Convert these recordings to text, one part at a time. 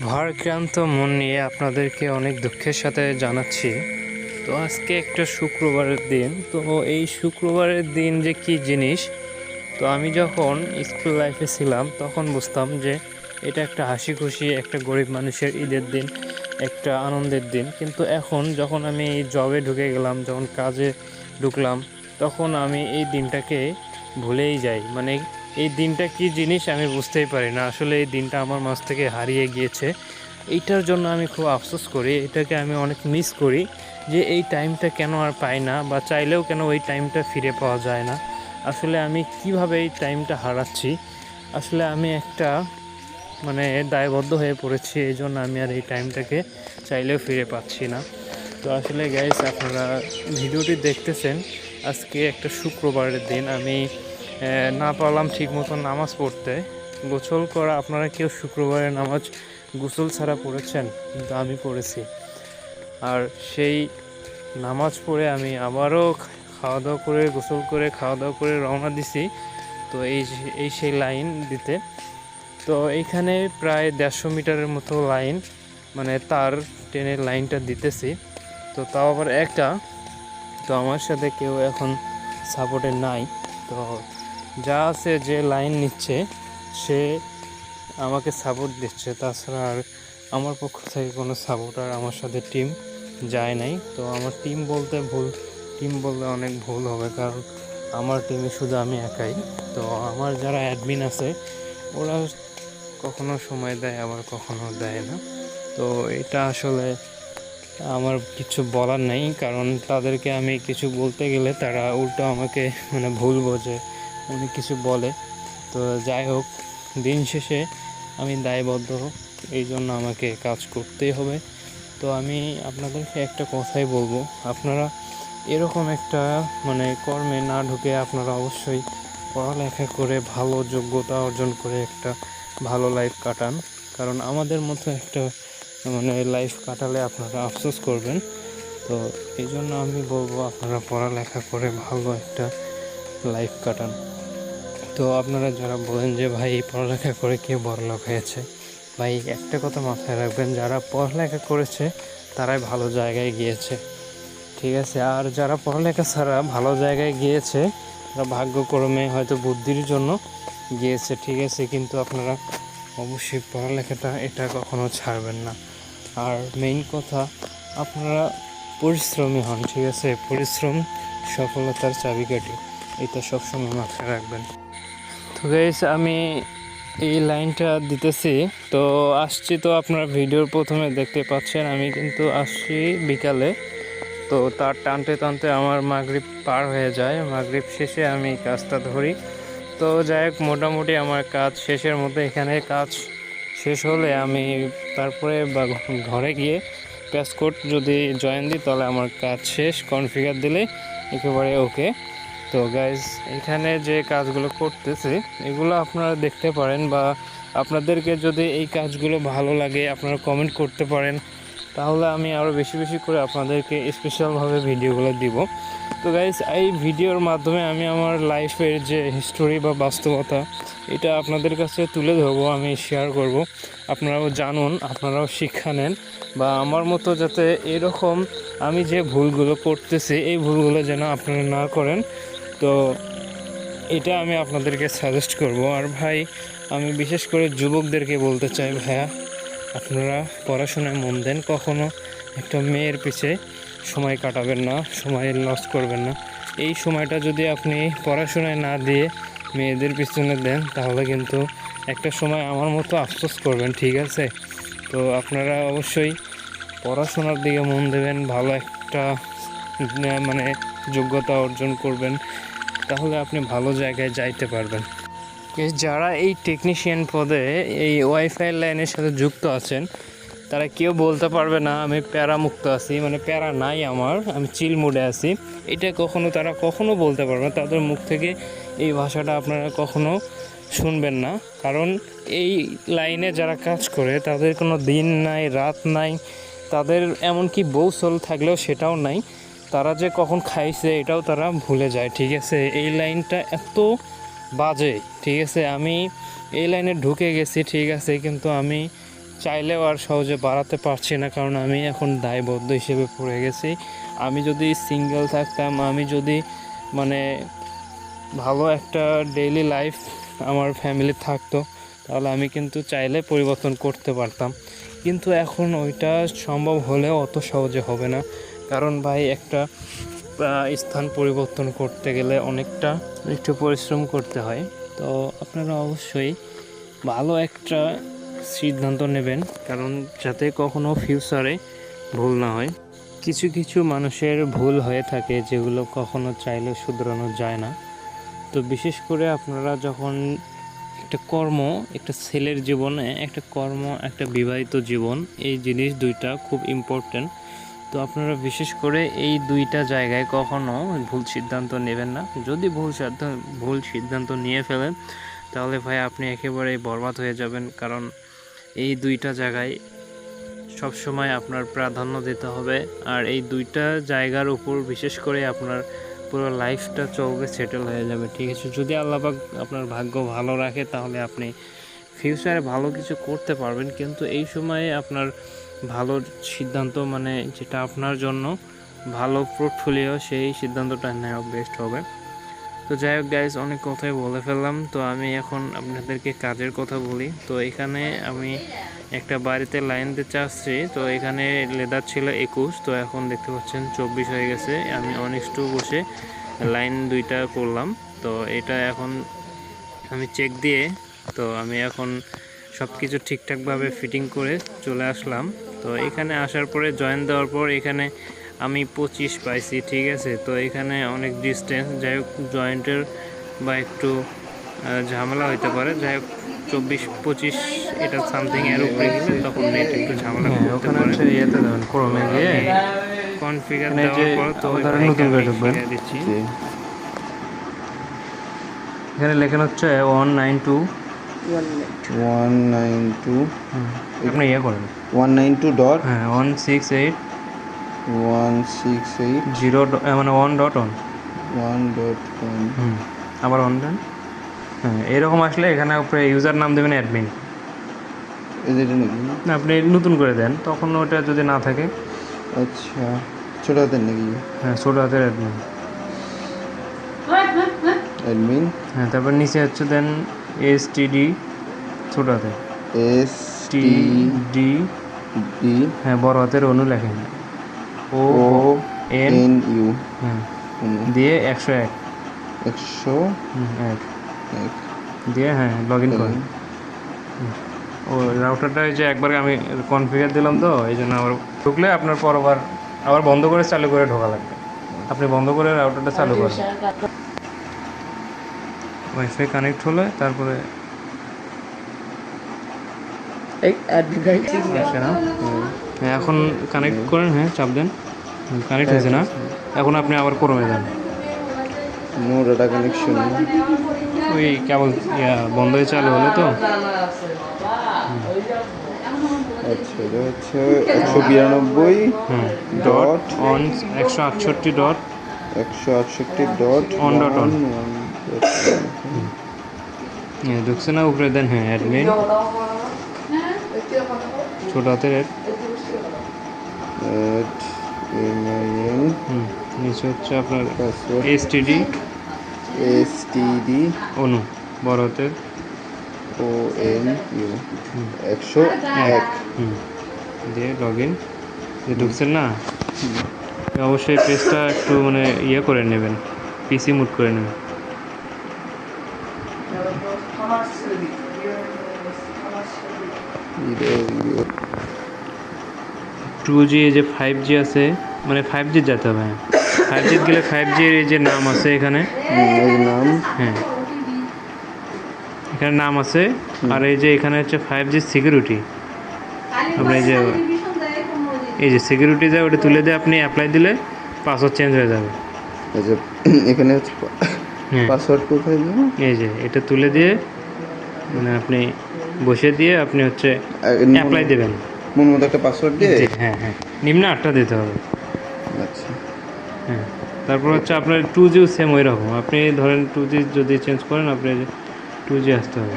ভারাক্রান্ত মন নিয়ে আপনাদেরকে অনেক দুঃখের সাথে জানাচ্ছি। তো আজকে একটা শুক্রবারের দিন। তো এই শুক্রবারের দিন যে কি জিনিস, তো আমি যখন স্কুল লাইফে ছিলাম তখন বুঝতাম যে এটা একটা হাসি খুশি একটা গরিব মানুষের ঈদের দিন, একটা আনন্দের দিন। কিন্তু এখন যখন আমি জবে ঢুকে গেলাম, যখন কাজে ঢুকলাম, তখন আমি এই দিনটাকে ভুলেই যাই। মানে এই দিনটা কি জিনিস আমি বুঝতেই পারি না। আসলে এই দিনটা আমার মাঝ থেকে হারিয়ে গিয়েছে। এইটার জন্য আমি খুব আফসোস করি, এটাকে আমি অনেক মিস করি যে এই টাইমটা কেন আর পাই না, বা চাইলেও কেন ওই টাইমটা ফিরে পাওয়া যায় না। আসলে আমি কিভাবে এই টাইমটা হারাচ্ছি, আসলে আমি একটা দায়বদ্ধ হয়ে পড়েছি। এই জন্য আমি আর এই টাইমটাকে চাইলেও ফিরে পাচ্ছি না। তো আসলে গাইস, আপনারা ভিডিওটি দেখতেছেন, আজকে একটা শুক্রবারের দিন। আমি না পারলাম ঠিক মতো নামাজ পড়তে, গোসল করা। আপনারা কেউ শুক্রবারের নামাজ গোসল ছাড়া পড়েছেন? কিন্তু আমি পড়েছি। আর সেই নামাজ পড়ে আমি আবারও খাওয়া দাওয়া করে, গোসল করে খাওয়া দাওয়া করে রওনা দিছি। তো এই সেই লাইন দিতে। তো এইখানে প্রায় 150 মিটারের মতো লাইন, তার ট্রেনের লাইনটা দিতেছি। তো তাও আবার একা। তো আমার সাথে কেউ এখন সাপোর্টে নাই। তো যা আছে, যে লাইন নিচ্ছে সে আমাকে সাপোর্ট দিচ্ছে, তাছাড়া আর আমার পক্ষ থেকে কোনো সাপোর্টার আমার সাথে টিম যায় নাই। তো আমার টিম বলতে অনেক ভুল হবে, কারণ আমার টিমে শুধু আমি একাই। তো আমার যারা অ্যাডমিন আছে ওরা কখনো সময় দেয়, আবার কখনো দেয় না। তো এটা আসলে আমার কিছু বলার নেই, কারণ তাদেরকে আমি কিছু বলতে গেলে তারা উল্টো আমাকে ভুল বোঝে, অনেক কিছু বলে। তো যাই হোক, দিন শেষে আমি দায়বদ্ধ, এই জন্য আমাকে কাজ করতেই হবে। তো আমি আপনাদেরকে একটা কথাই বলবো, আপনারা এরকম একটা কর্মে না ঢুকে আপনারা অবশ্যই পড়ালেখা করে ভালো যোগ্যতা অর্জন করে একটা ভালো লাইফ কাটান। কারণ আমাদের মতো একটা লাইফ কাটালে আপনারা আফসোস করবেন। তো এই জন্য আমি বলবো, আপনারা পড়ালেখা করে ভালো একটা লাইফ কাটান। তো আপনারা যারা বলেন যে ভাই পড়ালেখা করে কে বড়লোক হয়েছে, ভাই একটা কথা মাথায় রাখবেন, যারা পড়ালেখা করেছে তারাই ভালো জায়গায় গিয়েছে, ঠিক আছে? আর যারা পড়ালেখা ছাড়া ভালো জায়গায় গিয়েছে তারা ভাগ্যক্রমে হয়তো বুদ্ধির জন্য গিয়েছে, ঠিক আছে? কিন্তু আপনারা অবশ্যই পড়ালেখাটা এটা কখনো ছাড়বেন না। আর মেইন কথা, আপনারা পরিশ্রমী হন, ঠিক আছে? পরিশ্রম সফলতার চাবিকাঠি, এটা সবসময় মাথায় রাখবেন। তো গাইস, আমি এই লাইনটা দিতেছি। তো আসছি, তো আপনারা ভিডিওর প্রথমে দেখতে পাচ্ছেন আমি কিন্তু আসছি বিকালে। তো তার টানতে টানতে আমার মাগরিব পার হয়ে যায়, মাগরিব শেষে আমি কাজটা ধরি। তো যাই হোক, মোটামুটি আমার কাজ শেষের মধ্যে, এখানে কাজ শেষ হলে আমি তারপরে ঘরে গিয়ে প্যাসকোড যদি জয়েন দিই তাহলে আমার কাজ শেষ, কনফিগার দিলে একেবারে ওকে। তো গাইজ, এখানে যে কাজগুলো করতেছি এগুলো আপনারা দেখতে পারেন, বা আপনাদেরকে যদি এই কাজগুলো ভালো লাগে আপনারা কমেন্ট করতে পারেন, তাহলে আমি আরও বেশি বেশি করে আপনাদেরকে স্পেশালভাবে ভিডিওগুলো দিব। তো গাইজ, এই ভিডিওর মাধ্যমে আমি আমার লাইফের যে হিস্টোরি বা বাস্তবতা, এটা আপনাদের কাছে তুলে ধরবো, আমি শেয়ার করব। আপনারাও জানুন, আপনারাও শিক্ষা নেন, বা আমার মতো যাতে এরকম আমি যে ভুলগুলো করতেছি এই ভুলগুলো যেন আপনারা না করেন। তো এটা আমি আপনাদেরকে সাজেস্ট করব। আর ভাই, আমি বিশেষ করে যুবকদেরকে বলতে চাই, ভাইয়া আপনারা পড়াশোনায় মন দেন, কখনো একটা মেয়ের পিছে সময় কাটাবেন না, সময় লস করবেন না। এই সময়টা যদি আপনি পড়াশোনায় না দিয়ে মেয়েদের পিছনে দেন তাহলে কিন্তু একটা সময় আমার মতো আফসোস করবেন, ঠিক আছে? তো আপনারা অবশ্যই পড়াশোনার দিকে মন দেবেন, ভালো একটা যোগ্যতা অর্জন করবেন, তাহলে আপনি ভালো জায়গায় যাইতে পারবেন। যারা এই টেকনিশিয়ান পদে এই ওয়াইফাই লাইনের সাথে যুক্ত আছেন তারা কেউ বলতে পারবে না আমি প্যারামুক্ত আছি, প্যারা নাই আমার, আমি চিল মুডে আছি। এটা তারা কখনো বলতে পারবে না, তাদের মুখ থেকে এই ভাষাটা আপনারা কখনো শুনবেন না। কারণ এই লাইনে যারা কাজ করে তাদের কোনো দিন নাই, রাত নাই, তাদের এমনকি বউসল থাকলেও সেটাও নাই, তারা যে কখন খাইছে এটাও তারা ভুলে যায়, ঠিক আছে? এই লাইনটা এত বাজে, ঠিক আছে? আমি এই লাইনে ঢুকে গেছি, ঠিক আছে, কিন্তু আমি চাইলেও আর সহজে বাড়াতে পারছি না, কারণ আমি এখন দায়বদ্ধ হিসেবে পড়ে গেছি। আমি যদি সিঙ্গেল থাকতাম, আমি যদি মানে ভালো একটা ডেইলি লাইফ আমার ফ্যামিলি থাকতো, তাহলে আমি কিন্তু চাইলে পরিবর্তন করতে পারতাম। কিন্তু এখন ওইটা সম্ভব হলেও অত সহজে হবে না, কারণ ভাই একটা স্থান পরিবর্তন করতে গেলে অনেকটা একটু পরিশ্রম করতে হয়। তো আপনারা অবশ্যই ভালো একটা সিদ্ধান্ত নেবেন, কারণ যাতে কখনো ফিউচারে ভুল না হয়। কিছু কিছু মানুষের ভুল হয়ে থাকে যেগুলো কখনো চাইলেও শুধরানো যায় না। তো বিশেষ করে আপনারা যখন একটা ছেলের জীবনে একটা কর্ম, একটা বিবাহিত জীবন, এই জিনিস দুইটা খুব ইম্পর্ট্যান্ট। তো আপনারা বিশেষ করে এই দুইটা জায়গায় কখনো ভুল সিদ্ধান্ত নেবেন না। যদি ভুল সিদ্ধান্ত নিয়ে ফেলেন, তাহলে ভাই আপনি একেবারেই বরবাদ হয়ে যাবেন, কারণ এই দুইটা জায়গায় সবসময় আপনার প্রাধান্য দিতে হবে। আর এই দুইটা জায়গার উপর বিশেষ করে আপনার পুরো লাইফটা চলবে, সেটেল হয়ে যাবে, ঠিক আছে? যদি আল্লাহ পাক আপনার ভাগ্য ভালো রাখে, তাহলে আপনি ফিউচারে ভালো কিছু করতে পারবেন। কিন্তু এই সময়ে আপনার ভালো সিদ্ধান্ত, মানে যেটা আপনার জন্য ভালো পোর্টফোলিও, সেই সিদ্ধান্তটা নেওয়া বেস্ট হবে। তো যাই হোক গাইজ, অনেক কথাই বলে ফেললাম। তো আমি এখন আপনাদেরকে কাজের কথা বলি। তো এখানে আমি একটা বাড়িতে লাইন দিতে আসছি। তো এখানে লেদার ছিল 21, তো এখন দেখতে পাচ্ছেন 24 হয়ে গেছে। আমি অনেক্সটু বসে লাইন দুইটা করলাম। তো এটা এখন আমি চেক দিয়ে, তো আমি এখন সব কিছু ঠিকঠাকভাবে ফিটিং করে চলে আসলাম। তো এখানে আসার পরে জয়েন দেওয়ার পর এখানে আমি 25 পাইছি, ঠিক আছে? তো এখানে অনেক ডিস্টেন্স, যাই হোক জয়েন্টের বা একটু ঝামেলা হইতে পারে। যাই হোক 24-25 এটা সামথিং এর উপরে গেলে তখন নেট একটু ঝামেলা করতে পারে। ইয়েতে দেবেন ক্রমে গিয়ে কনফিগার দেওয়ার পর তো নতুন করে ঢুকবেন দিচ্ছি। এখানে লেখা হচ্ছে 192 আপনি ইয়ে করেন 192 ডট, হ্যাঁ 168 0 মানে 1.1 আবার 1 দেন। হ্যাঁ এরকম আসলে এখানে উপরে ইউজার নাম দেবেন অ্যাডমিন। না আপনি নতুন করে দেন, তখন ওটা যদি না থাকে। আচ্ছা, ছোট হাতের নাকি? হ্যাঁ ছোট হাতের অ্যাডমিন। হ্যাঁ তারপর নিচে হচ্ছে দেন এসটিডি, ছোট হাতে এসটিডি, হ্যাঁ বড় হাতের অনু লেখেন ও এন ইউ, হ্যাঁ দিয়ে 101 দিয়ে হ্যাঁ লগ ইন করেন। ও রাউটারটা এই যে একবার আমি কনফিগার দিলাম, তো এই জন্য আবার ঢুকলে আপনার পরবার আবার বন্ধ করে চালু করে ঢোকা লাগবে। আপনি বন্ধ করে রাউটারটা চালু করেন, ওয়াইফাই কানেক্ট হলে তারপরে হ্যাঁ এখন কানেক্ট করেন, হ্যাঁ চাপ দেন, কানেক্ট হয়েছে না? এখন আপনি আবার ক্রমে যান। নো ডাটা কানেকশন, ওই কেবল বন্ধ হয়ে চালু হলো তো। আচ্ছা এটা হচ্ছে 192 dot on 168 dot 168 dot on dot on ঢুকছে না? উপরে দেন হ্যাঁ অ্যাডমিন, ছোট হাতের নিচে হচ্ছে আপনার এসটিডি অনু, বড় হাতের ONU 101 দিয়ে লগ ইন ঢুকছেন না? অবশ্যই পেজটা একটু মানে ইয়ে করে নেবেন, পিসি মুড করে নেবেন। 2G এই যে 5G আছে, মানে 5G যেতে হবে। 5G গেলে 5G এর এই যে নাম আছে এখানে, নাম, হ্যাঁ এখানে নাম আছে। আর এই যে এখানে হচ্ছে 5G সিকিউরিটি, আপনি এই যে সিকিউরিটি যায় ওটা তুলে দিয়ে আপনি অ্যাপ্লাই দিলে পাসওয়ার্ড চেঞ্জ হয়ে যাবে। আচ্ছা এখানে হচ্ছে পাসওয়ার্ড কোথায় দিব? এই যে এটা তুলে দিয়ে মানে আপনি বসে দিয়ে আপনি হচ্ছে অ্যাপ্লাই দেবেন মন মতো একটা পাসওয়ার্ড দিয়ে, হ্যাঁ হ্যাঁ নিম্নে 8টা দিতে হবে। আচ্ছা হ্যাঁ তারপর হচ্ছে আপনার 2G সেম ওই রকম, আপনি ধরেন 2G যদি চেঞ্জ করেন আপনি 2G আসতে হবে।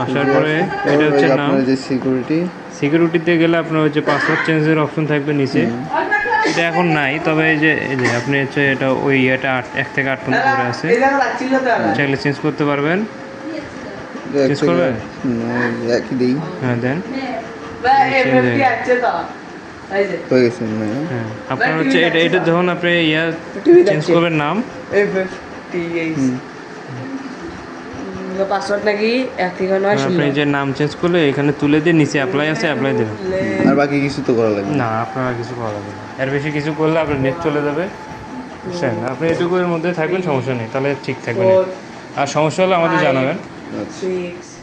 আসার পরে এটা হচ্ছে নাম। আপনার যে সিকিউরিটি, সিকিউরিটিতে গেলে আপনার হচ্ছে পাসওয়ার্ড চেঞ্জের অপশন থাকবে নিচে। এটা এখন নাই, তবে এই যে আপনি হচ্ছে এটা ওই ইয়েটা 1 থেকে 8 পর্যন্ত করে আছে, চাইলে চেঞ্জ করতে পারবেন। চেঞ্জ করবেন? একই দিই হ্যাঁ দেন। হয়ে গেছে মনে হয়। হ্যাঁ আপনার হচ্ছে এটা যখন আপনি চেঞ্জ করবেন নাম, পাসওয়ার্ড নাকি 1 থেকে 9 আপনি যে নাম চেঞ্জ করলে এখানে তুলে দিয়ে নিচে অ্যাপ্লাই আছে, অ্যাপ্লাই দেবেন। আর বাকি কিছু তো করা লাগবে না, আপনার আর কিছু করা যাবে না। এর বেশি কিছু করলে আপনার নেট চলে যাবে, বুঝছেন? আপনি এটুকুর মধ্যে থাকবেন, সমস্যা নেই, তাহলে ঠিক থাকবেন। আর সমস্যা হলে আমাদের জানাবেন। আচ্ছা। 6